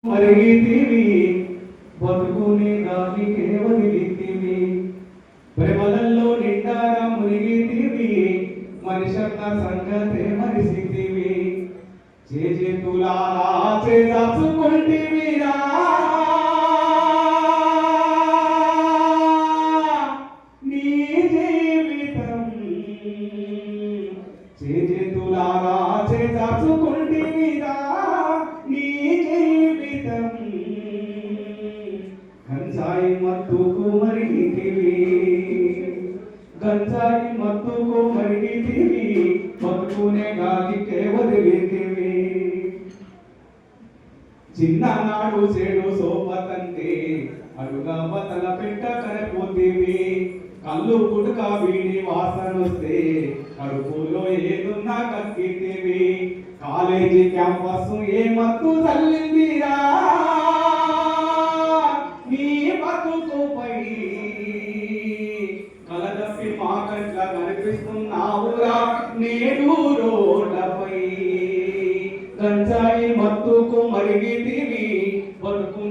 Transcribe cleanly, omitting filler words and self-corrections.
మరిగితివి బతుకుని గాలికే వదిలితివి ప్రేమలలో నిండార మునిగితివి మనిషన్న సంగతే మరిసితివి చేతులారా చేదాచుకుంటివిరా నీ జీవితం చేతులారా చేదాచుకుంటివిరా నీ జీవితం గంజాయి మత్తుకు మరిగితివి గంజాయి మత్తుకు మరిగితివి బతుకునే గాలికే వదిలితివి చిన్ననాడు చెడు సోపతంటే అడుగా బతల పెట్ట కనపోతివి కళ్ళు పుట్టుక వీడి వాసనొస్తే కడుపులో ఏదున్నా కక్కితివి కాలేజీ క్యాంపస్ ఏ మత్తు తల్లిందిరా నీ బతుకుపై కలదప్పి మా కంట్ల కనిపిస్తున్నావురా నేడు రోడ్లపై గంజాయి మత్తుకు మరిగితివి బతుకునే